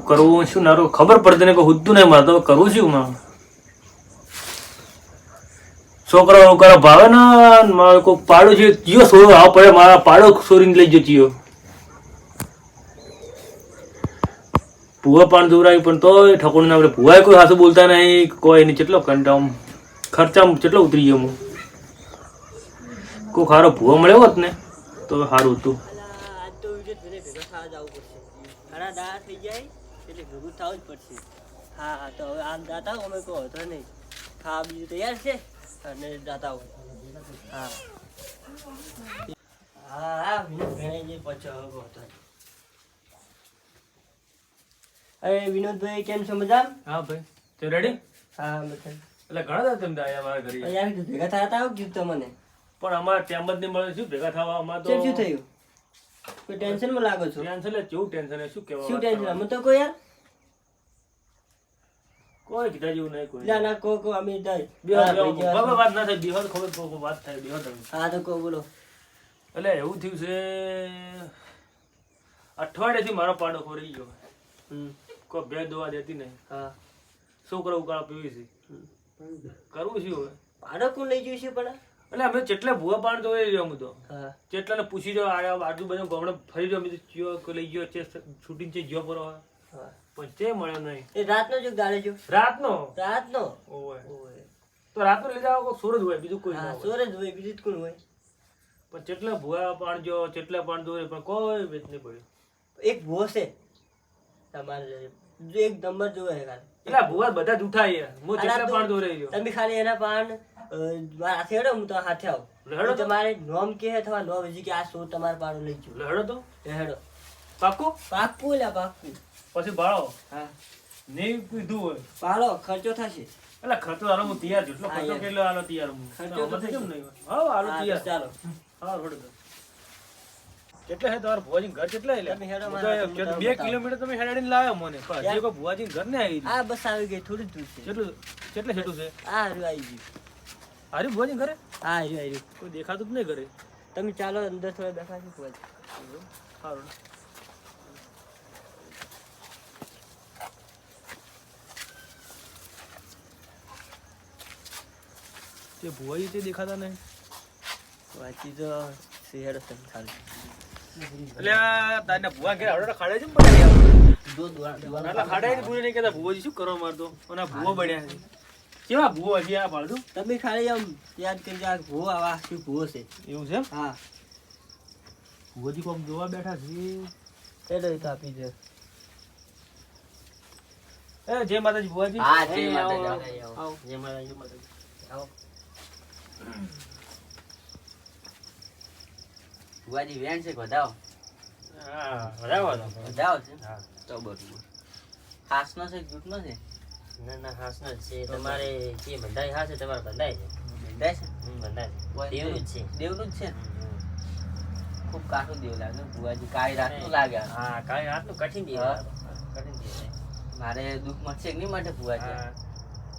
કરવું શું નારો ખબર પડતી ને કોઈ હુદ્દું નહીં મારે તો કરવું શું મારે છોકરા ઉકાળો ભાવે ને મારે કોઈ પાડો છે ચિયો સોરો આવ પડે મારા પાડો સોરીને લઈ ગયો ચિયો ભૂવા પાણી દોરાય પણ તોય ઠકોણ ના આપણે ભૂવાય કોઈ હાથું બોલતા નહીં કોઈ નહીં કેટલો કંટામ ખર્ચામાં કેટલો ઉતરી ગયો હું કોઈ ખારો ભૂવો મળ્યો હોત ને તો સારું હતું હા તો હવે આમ દાતા અમે કહો તો નહીં હા બીજું તૈયાર છે અને દાતા હા હા હા વિનોદભાઈ પછો હતો અરે વિનોદભાઈ કેમ છો મજામ હા ભાઈ તે રેડી હા મજા એટલે ઘણા બધા તમે આયા મારા ઘરે યાર ભેગા થયા હતા કીધું તમને પણ અમારે ટાઈમ જ નહીં મળે શું ભેગા થવા અમારે તો શું થયું કોઈ ટેન્શન માં લાગો છો ટેન્શન એટલે કેવું ટેન્શન શું કહેવા શું ટેન્શન અમે તો કોઈ યાર કોઈ કીધા જેવું નહીં કોઈ ના ના કો અમે બરાબર વાત ના થાય બિહાર ખબર વાત થાય બિહાર હા તો કો બોલો એટલે એવું થયું છે અઠવાડિયેથી મારો પાડો ખોરી ગયો કોઈ બે દવા દેતી નહીં હા છોકરા ઉકાળા પીવી છે કરવું શું હવે પાડો કોણ લઈ ગયું છે પણ એટલે અમે જેટલા ભૂવા પાણી તો રહ્યો હું તો હા જેટલાને પૂછી રહ્યો આયા આજુબાજુ ગામડે ફરી રહ્યો અમે ચિયો લઈ ગયો છે શૂટિંગ છે જ્યો પર હા પણ તે મળ્યો નહીં એ રાતનો જો ગાળે જો રાતનો ઓય તો રાતનો લઈ જાવ કોઈ સુરજ હોય બીજું કોઈ ના હા હોય સોરજ હોય બીજું જ કોણ હોય પણ જેટલા ભૂવા પાણી જો જેટલા પાણી દોરે પણ કોઈ વેચ નહીં પડ્યું એક ભૂવો છે તમારે જો એક નંબર જોવે છે ખાલી એટલે ભૂવા બધા જ ઉઠાય હું જેટલા પાણી દોરે રહ્યો તમે ખાલી એના પાન મારા હાથે હેડો હું તો હાથે આવું હેડો તો. તમારે નોમ કે અથવા નો હજી કે આ સો તમારે પાડો લઈ જુ લડો તો હેડો પાકું પાક્કું લ્યા પાક્કું પછી બાળો હા નહીં કીધું હોય પાડો ખર્ચો થશે એટલે ખર્ચો હાલો હું તૈયાર છું એટલો હા, ખર્ચો યાર. કેટલો હાલો તૈયાર હું ખર્ચો તો કેમ થશે. નહીં હોય? હા હાલો હા, તૈયાર ચાલો હા રોડ કેટલા હે તમારા ભુવાજી ઘર કેટલા હે લે? તમે હેડો હું મારા તો તમને 2 બતાવો. કિલોમીટર તમે હેડાડીને લાવ્યો મને પણ યાર. હજી કોઈ ભુવાજી ઘર ને આવી હા બસ આવી ગઈ થોડી જ દૂર છે કેટલું કેટલે હેઠું છે હા રહ્યું આવી ગયું હારી ભુવાજી ઘરે હા રહ્યું કોઈ દેખાતું જ નહીં ઘરે તમે ચાલો અંદર થોડા દેખાશે કોઈ સારું તે ભુવાજી તે દેખાતા નહીં વાંચી તો શહેર છે ખાલી એટલે આ તારના ભુવા ઘેર હળો ખાડે છે ને પડ્યા એટલે ખાડે ની ભૂલી નહીં કહેતા ભુવાજી શું કરવા મારતો અને આ ભુવો બન્યા છે કેવા ભુવો હજી આ ભાડું તમે ખાલી આમ યાદ કરજો આ ભૂવો આવા શું ભૂવો છે એવું છે હા ભુવાજી કોક જોવા બેઠા છે એટલે તો આપી દે એ જય માતાજી ભુવાજી હા, જય એ માતાજી, આવો, આવો. આવો. જય માતાજી આવો ભુવાજી વેણ છે વધાવો હા બરાબર તો. વધાવો છે હા. તો બરોબર હાસનો છે જૂઠનો છે ના ના હાસનો જ છે તમારે જે બંધાઈ હા છે તમારે બંધાય છે બંધાય છે બંધાય કોઈ દેવનું જ છે દેવનું જ છે ખૂબ કાઠું દેવ લાગે ભુવાજી કાળી રાતનું લાગે હા કાંઈ હાથનું કઠિન દેવ હા. કઠિન દેવ છે. મારે દુઃખ મળશે કે નહીં માટે ભુવાજી હા.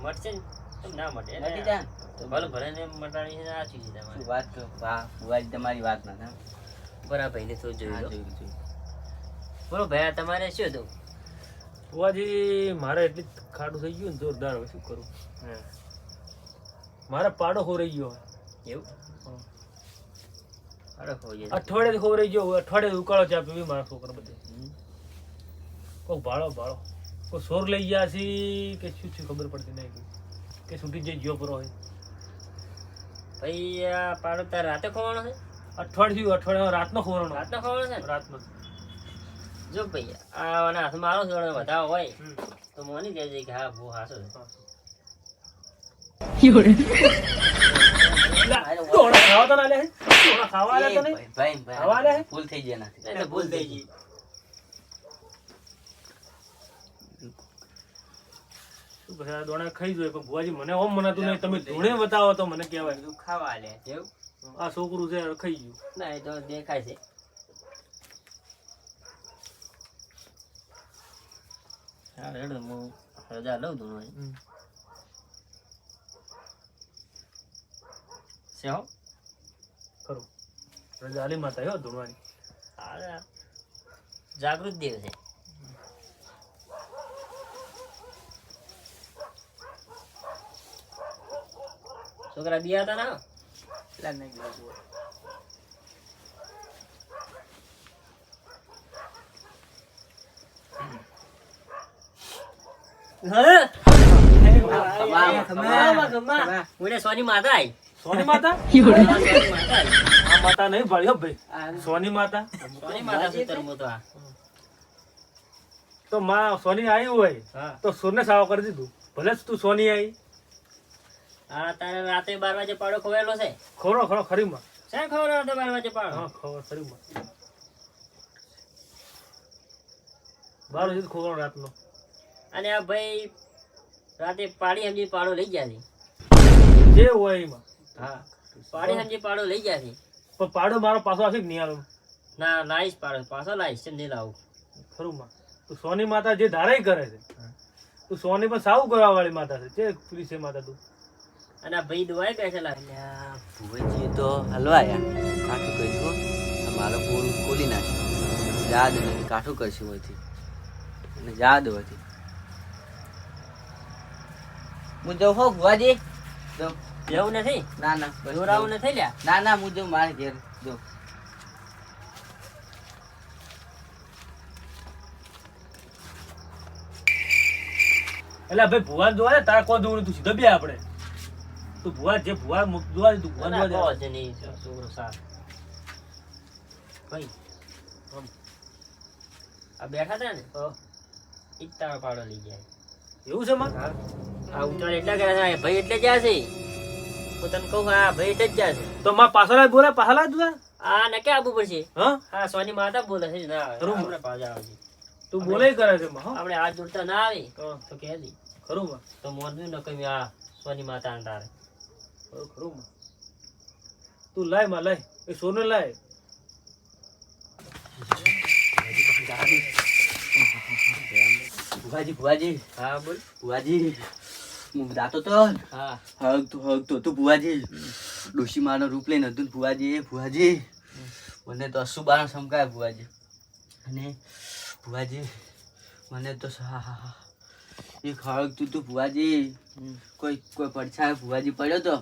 મળશે ને કેમ ના મળે એને મટી જાય ને? તો ભલે ભલે ને મટાડી છે આછી છે શું તમારે વાત કરો વાહ ભુવાજી તમારી વાત ના થાય બરાબર ભાઈને તો હા, જોયું લો. જોયું. બોલો ભાઈ તમારે શું હતું ભુવાજી મારે એટલી ખાડું થઈ ગયું ને જોરદાર હવે શું કરું હા મારે પાડો ખોરાઈ ગયો એવું અરે હોય અઠવાડિયે ખોરાઈ ગયો અઠવાડિયે ઉકાળો ચા પીવી મારા છોકરા બધે કોઈ ભાડો કોઈ સોર લઈ ગયા છે કે શું છે ખબર પડતી નહીં કે છૂટી જઈ ગયો પરો હોય ભાઈ આ પાડો તાર રાતે ખોવાનો છે અઠવાડિયે રાતનો ખોરાનો રાતનો ખોવાનો છે ને? રાતનો જો ભાઈ આ આના હાથમાં મારો જોડે વધારો હોય હમ. તો મોની કહેજે કે હા બહુ હાસો છે દોણા ખાવા તો ના લે દોણા ખાવા આલ્યા તો એ નહીં ભાઈ હવા લે? ભૂલ થઈ જાય નાથી એટલે ભૂલ થઈ ગઈ શું કહે, આ દોણા ખાઈ જોઈએ પણ ભુવાજી મને ઓમ મનાતું નહીં તમે ધૂણે બતાવો તો મને કહેવાય તું ખાવા લે એવું આ છોકરું છે ખાઈ ગયું ના એ તો દેખાય છે હા રેડો હું રજા લઉં દઉં છે હો ખરું રજા આલી માતા હો ધૂણવાની જાગૃત દેવ છે છોકરા બિયા હતા ના એટલા નહીં બાબુ. સોની માતા આઈ સોની માતા સોની માતા આઈ. આ માતા નહીં ભળ્યો ભાઈ સોની માતા સોની માતા સૂતરમો તો આ તો માં સોની આવી હોય હા તો સોને સાવ કરી દીધું ભલે તું સોની આવી હા તારે રાતે 12 વાગે પાડો ખવાયેલો છે ખરો ખરો ખરી માં શા ખવડાવો તો 12 વાગે પાડો હા ખબર ખરી માં 12 વાગે ખોવાનો રાતનો અને આ ભાઈ રાતે પાડી સમજી પાડો લઈ ગયા છે જે હોય એમાં હા પાડી સમજી પાડો લઈ ગયા છે પણ પાડો મારો પાછો આવશે કે નહીં આવે ના લાઈશ પાડો પાછો લાઈશ છે નહીં લાવું ખરું માં તું સોની માતા જે ધારાય કરે છે તું સોની પણ સાવું કરવા વાળી માતા છે જે પેલી છે માતા તું અને આ ભાઈ દવાઈ બેઠેલા ભુવેજી તો હલવાયા કાઠું કર્યું મારો પોલ ખોલી નાખ્યો યાદ નથી કાઠું કરશું હોયથી અને યાદ હોતી હું જાઉં હો ભુવાજી જાઉં. એવું નથી ના ના બસ દોરાવું જાઉં. નથી લ્યા ના ના હું જાઉં મારે ઘેર જાઉં. એટલે ભાઈ ભુવા જોવા દે તારા કોઈ દૂર તું સીધો બે આપણે તું ભુવા જે ભુવા જોવા દે તું ભુવા ના, જોવા કહો દે છે નહીં, છોકરો સારો. ભાઈ આમ. આ બેઠા હતા ને હા. ઈ જ તારો પાડો લઈ જાય એવું છે માં આ ઉતાર એટલા કર્યા છે ભાઈ એટલે જ્યાં છે હું તને કહું હા ભાઈ એટલે જ જ્યાં છે તો માં પાછળ જ બોલે પાછળ જ તું આ નકે આવવું પડશે હા હા સોની માતા બોલે છે ના આવે. ખરું. આપણે પાછા આવજે તું બોલે કરે છે માં હા આપણે હાથ જોડતા ના આવે હા, તો કહે દી ખરું માં તો મોરનું ન કહ્યું આ સોની માતા અંટારે ખરું ખરું માં તું લાય માં લાય એ સોને લાય ભુવાજી ભુવાજી હા બોલ ભુવાજી હું જાતો તો હા હગતો તો ભુવાજી ડોશી માનો રૂપ લઈને હતું ને ભુવાજી એ ભુવાજી મને તો અશુબાનો સમકાય ભુવાજી અને ભુવાજી મને તો એક હળગતું તું ભુવાજી કોઈ પડછાયો ભુવાજી પડ્યો તો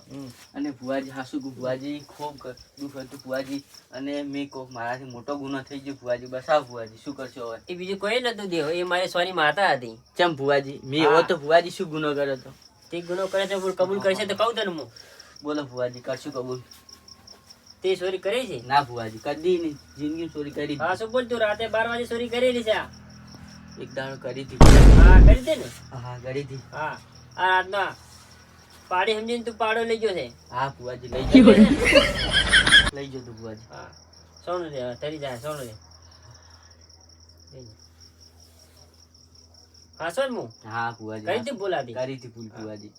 અને ભુવાજી હાસુ ભુવાજી ખૂબ દુઃખ હતું ભુવાજી અને મેં કોક મારાથી મોટો ગુનો થઈ ગયો ભુવાજી બસાવ ભુવાજી શું કરશો હવે એ બીજું કોઈ નતું દેવો એ મારી સોની માતા હતી ચમ ભુવાજી મેં એવો તો ભુવાજી શું ગુનો કર્યો તો તે ગુનો કરે છે કબૂલ કરશે તો કહું તને હું બોલો ભુવાજી કરશું કબૂલ તે ચોરી કરી છે ના ભુવાજી કદી નહીં જિંદગી ચોરી કરી હા શું બોલતું રાતે 12 વાગે ચોરી કરેલી છે આ એક દાડો કરી હતી હા કરી દે ને હા કરી હતી હા આ રાતના પાડી સમજીને તું પાડો લઈ ગયો છે હા ભુવાજી લઈ જજો લઈ જજો ભુવાજી હા સોનું રે તરી જાય સોનું રે લઈ જા. હા સોન હું હા ભુવાજી કરી હતી બોલાતી કરી હતી ભૂલ ભુવાજી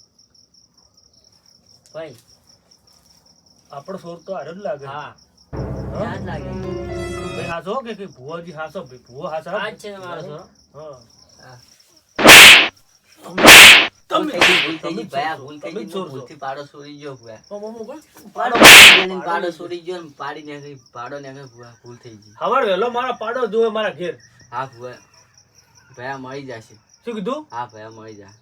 ભાઈ આપણો સોર તો હારો જ લાગે હા હા? યાદ લાગે ભાઈ હાસો કે ભુવાજી હાસો ભાઈ ભુવો હાસો આ જ છે મારો સોનો હા હા ભૂલ થઈ ગઈ, ભૂલ થઈ ગઈ, તમે ભયા, ચોર ભૂલ છો, થઈ તમે ગઈ, ચોર છો. ભૂલથી પાડો ચોરી ગયો ભયા. પાડો પાડો ચોરી ગયો ને પાડી નાખી, પાડો નાખી ભૂયા, ભૂલ થઈ ગઈ. હવાર વહેલો મારા પાડો જોવે મારા ઘેર હા ભૂયા, ભયા મળી જશે. શું કીધું હા ભયા મળી જાય.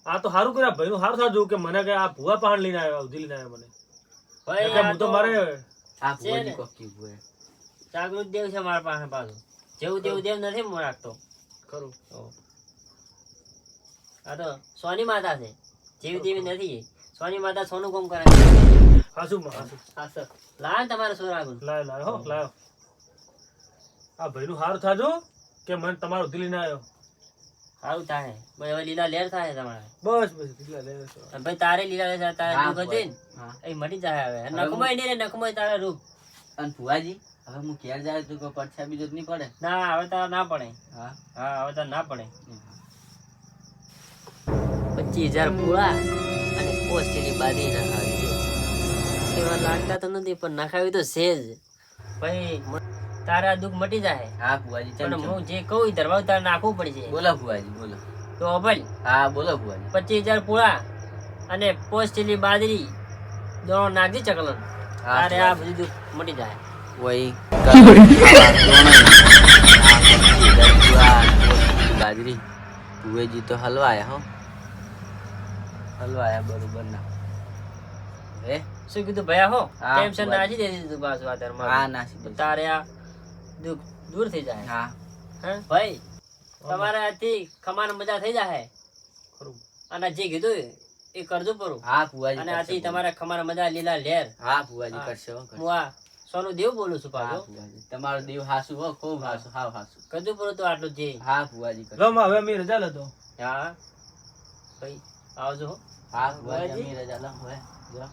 આ તો સારું કર્યા ભાઈ નું સારું સારું કે મને કે આ ભુવા પહાડ લઈને આવ્યો ઉધી લઈને આવ્યો મને ભાઈ એટલે આ હું તો મારે હા છે ને. ભૂયાજી કોક કયું ભૂયા. જાગૃત દેવ છે મારા પાસે પાછું જેવું તેવું દેવ નથી હું રાખતો ખરું આ તો સોની માતા છે જેવી તેવી નથી એ. સોની માતા સોનું કામ કરે હાસુ માં હાસુ હા સર લાવ ને તમારે સોર આગળ લાયો લાયો હો લાયો આ ભાઈ નું સારું થાજો કે મને તમારો ઉધી લઈને આવ્યો સારું થાય ભાઈ હવે લીલા લેર થાય તમારે બસ બસ કેટલા લે અને ભાઈ તારે લીલા લેર થાય તારે હા, દુઃખ હતી ને હા. એ મટી જાય હવે નખમય નહીં ને નખમય તારે રૂપ અને ભૂવાજી હવે હું ઘેર જાય તો કોઈ પડછા બીજો જ નહીં પડે. ના હવે તારે ના પડે હા હા હવે તારે ના પડે 25,000 પૂળા અને પોસ્ટની બાદી નખાવી છે એવા લાગતા તો નથી પણ નખાવી તો છે જ ભાઈ તારા દુઃખ મટી જાય હા ભૂવાજી પણ ચમ ચમ. હું જે કહું એ ધરવા તારે નાખવું પડશે બોલો ભૂવાજી બોલો. તો ભાઈ હા બોલો ભૂવાજી. 25,000 પૂળા અને પોસ્ટની બાદરી દોણો નાખી ચકલન તારે આ બધું દુઃખ મટી જાય વહી બાજરી ભુવેજી તો હલવાયા હો હલવાયા બરોબર ના હે શું કીધું ભયા હો હા, ટેન્શન બરાબર. નાખી દે દીધું પાછું હા આધારમાં નાસી દે તારે આ દુઃખ દૂર થઈ જાય હા હા ભાઈ તમારે આથી ખમાન મજા થઈ જાય ખરું. અને જે કીધું એ કરજો પરું હા ભુવાજી અને કરશે આથી ભુવાજી. તમારા ખમાન મજા લીલા લેર હા ભુવાજી હા. કરશે હો, કરશે. હું આ સોનું દેવ બોલું છું હા પાછો ભુવાજી તમારો દેવ હાસુ હો ખૂબ હાસુ હાવ હાસુ કરજો પરું તો આટલું જે હા ભુવાજી કરશે. લો માં હવે અમે રજા લેતો હા ભાઈ આવજો હો. હા ભુવાજી અમે રજા લો હવે જો.